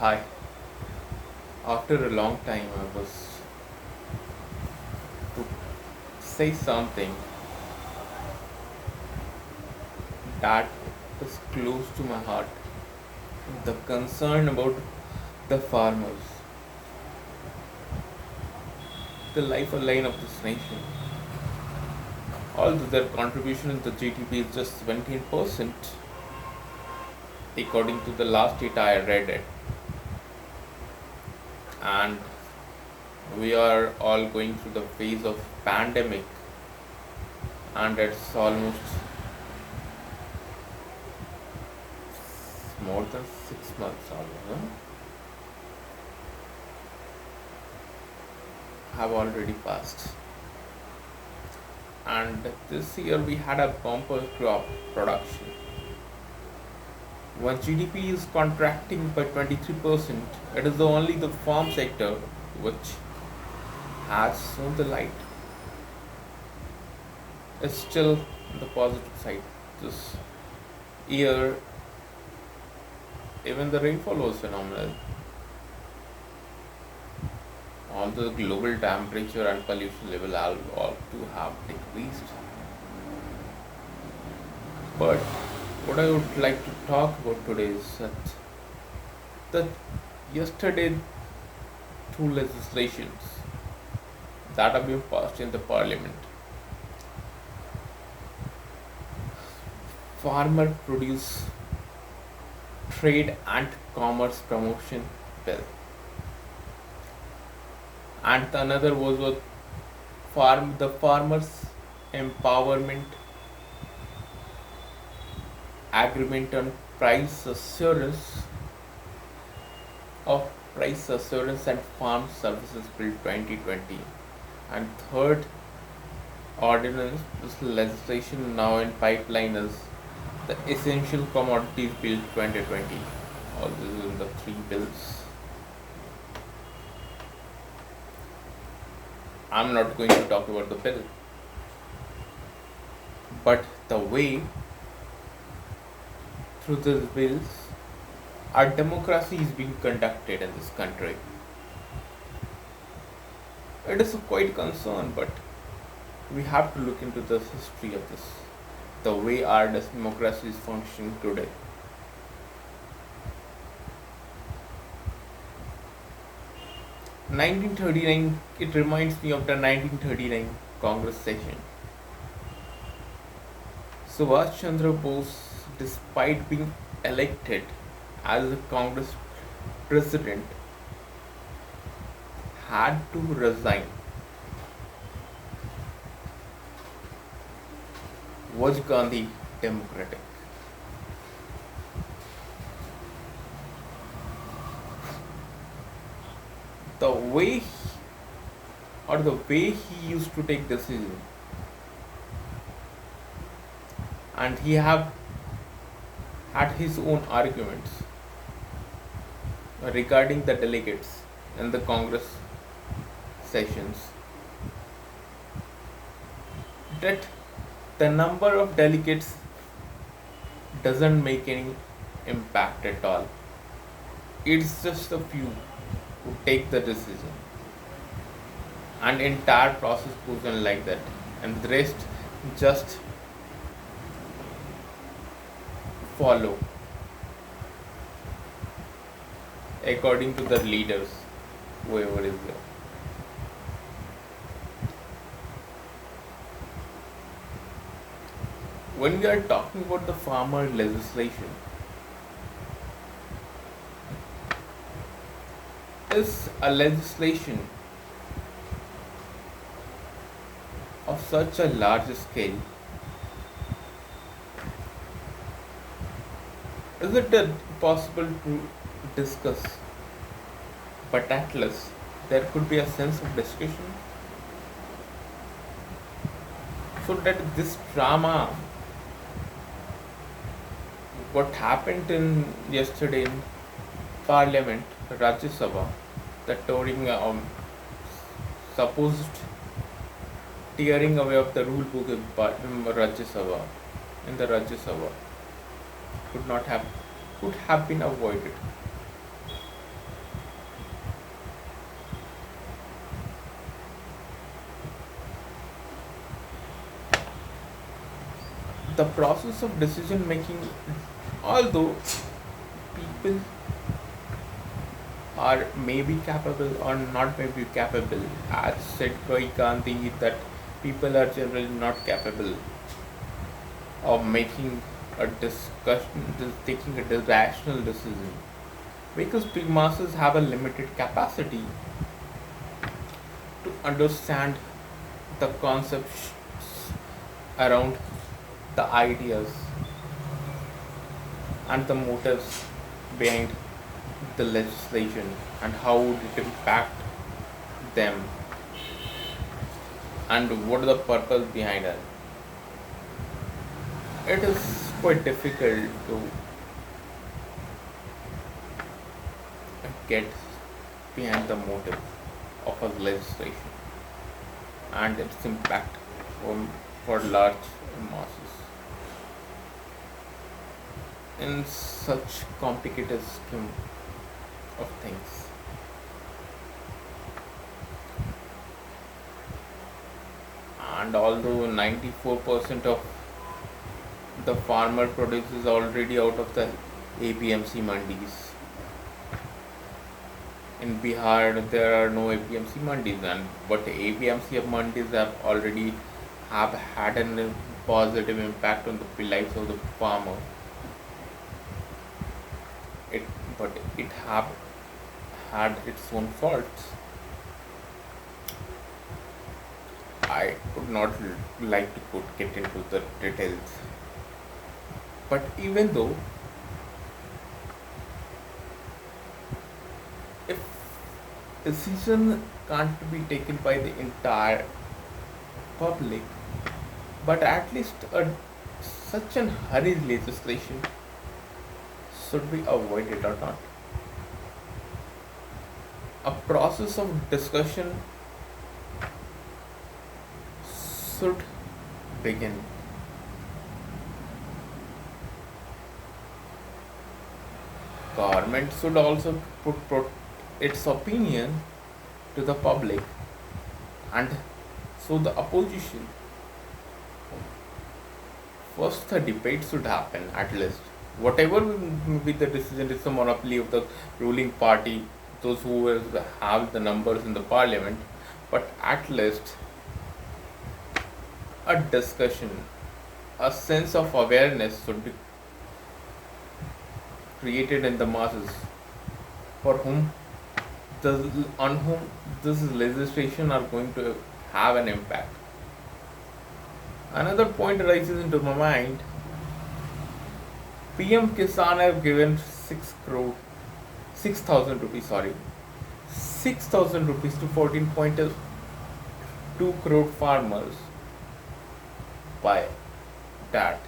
Hi. After a long time, I was to say something that is close to my heart. The concern about the farmers, the lifeline of this nation. Although their contribution in the GDP is just 17%, according to the last data I read it, and we are all going through the phase of pandemic, and it's almost more than 6 months almost. Have already passed. And this year we had a bumper crop production. When GDP is contracting by 23%, it is only the farm sector which has shown the light. It's still on the positive side. This year, even the rainfall was phenomenal. All the global temperature and pollution level all to have decreased. But what I would like to talk about today is that yesterday two legislations that have been passed in the parliament. Farmer Produce Trade and Commerce Promotion Bill. And another was what the Farmers Empowerment Agreement on of Price Assurance and Farm Services Bill 2020. And third ordinance, this legislation now in pipeline is the Essential Commodities Bill 2020. All this is in the three bills. I'm not going to talk about the bill, but the way through these bills our democracy is being conducted in this country. It is a quite concern, but we have to look into the history of this, the way our democracy is functioning today. 1939, it reminds me of the 1939 Congress session. Subhash Chandra Bose, despite being elected as a Congress president, had to resign. Was Gandhi democratic? The way he used to take decision, and he have had his own arguments regarding the delegates in the Congress sessions, that the number of delegates doesn't make any impact at all. It's just a few who take the decision, and entire process goes on like that, and the rest just follow according to the leaders, whoever is there. When we are talking about the farmer legislation, is a legislation of such a large scale? Is it possible to discuss? But at least there could be a sense of discussion, so that this drama, what happened in yesterday in Parliament, Rajya Sabha, the supposed tearing away of the rule book in Rajya Sabha, could not have could have been avoided. The process of decision making, although people are maybe capable or not maybe capable, as said by Gandhi, that people are generally not capable of making a discussion, taking a rational decision, because big masses have a limited capacity to understand the concepts around the ideas and the motives behind the legislation and how would it impact them and what is the purpose behind it. It is quite difficult to get behind the motive of a legislation and its impact for large masses in such complicated scheme of things. And although 94% of the farmer produce is already out of the APMC mandis, in Bihar there are no APMC mandis, and but APMC mandis have already have had a positive impact on the lives of the farmer. It but it have had its own faults. I would not like to get into the details, but even though if decision can't be taken by the entire public, but at least such an hurried legislation should be avoided or not. A process of discussion should begin. Government should also put its opinion to the public, and so the opposition. First, the debate should happen at least. Whatever will be the decision, it's a monopoly of the ruling party, those who will have the numbers in the parliament, but at least a discussion, a sense of awareness should be created in the masses for whom the on whom this legislation are going to have an impact. Another point arises into my mind. PM Kisan have given 6,000 rupees, sorry, 6,000 rupees to 14.2 crore farmers. By that,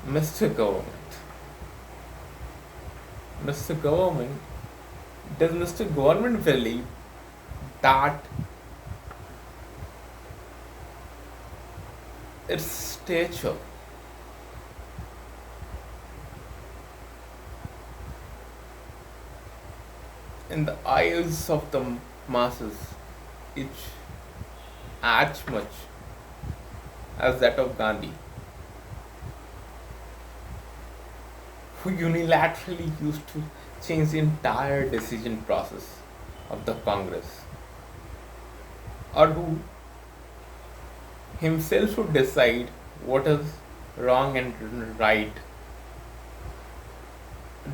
Mr. Government, Mr. Government, does Mr. Government believe that its stature in the eyes of the masses is as much as that of Gandhi, who unilaterally used to change the entire decision process of the Congress, or who himself would decide what is wrong and right,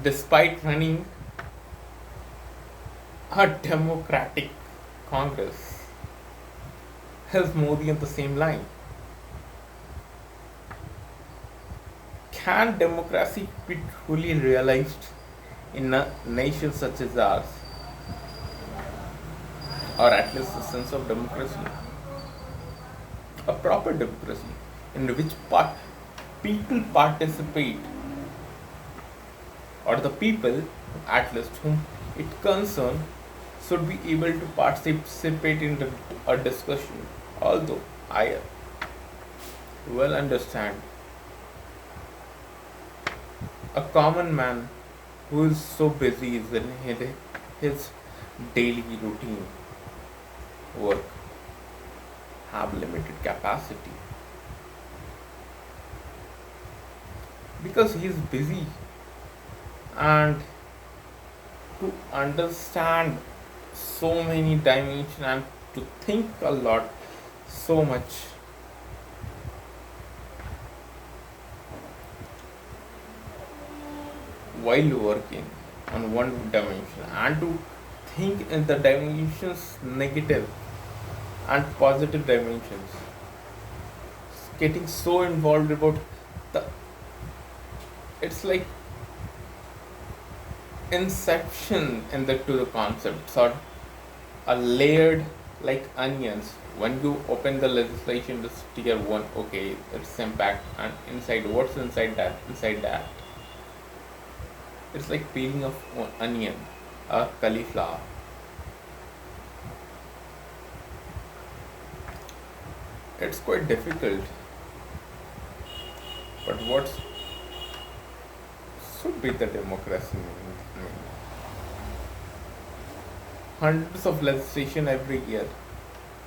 despite running a democratic Congress. Has Modi on the same line? Can democracy be truly realized in a nation such as ours? Or at least a sense of democracy? A proper democracy in which people participate, or the people, at least whom it concerns, should be able to participate in a discussion. Although I well understand a common man who is so busy is in his daily routine work have limited capacity because he's busy, and to understand so many dimensions and to think a lot so much while working on one dimension, and to think in the dimensions negative and positive dimensions, getting so involved about the, it's like inception in the to the concepts are layered like onions. When you open the legislation, this tier one, okay, its impact, and inside, what's inside that, it's like peeling of onion or cauliflower. It's quite difficult, but what should be the democracy? I mean, hundreds of legislation every year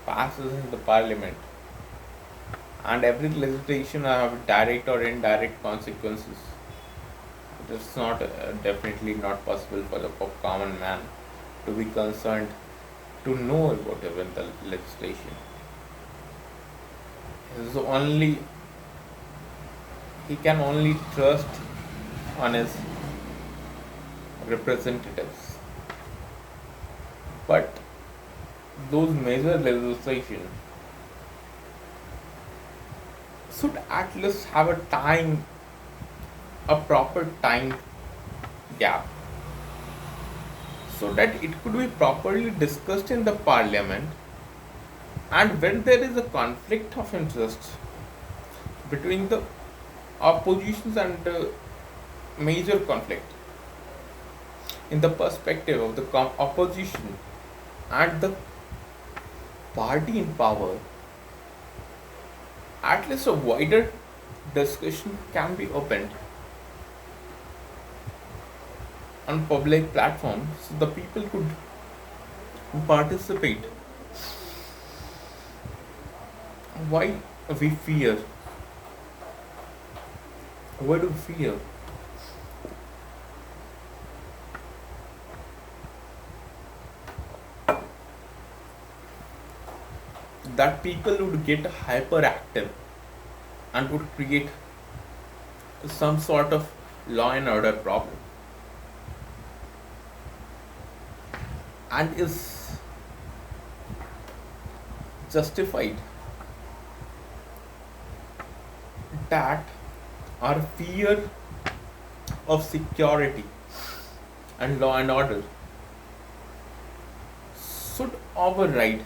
passes in the parliament, and every legislation have direct or indirect consequences. It is not definitely not possible for the common man to be concerned to know about even the legislation. So only he can only trust on his representatives. But those major legislation should at least have a proper time gap, so that it could be properly discussed in the parliament. And when there is a conflict of interest between the oppositions and major conflict in the perspective of the opposition and the party in power, at least a wider discussion can be opened on public platforms so the people could participate. Why we fear? Why do we fear? That people would get hyperactive and would create some sort of law and order problem, and is justified that our fear of security and law and order should override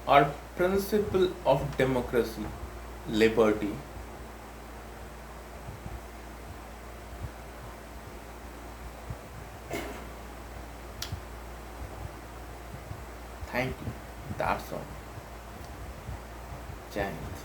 our principle of democracy, liberty. Thank you. That's all. Jai Hind.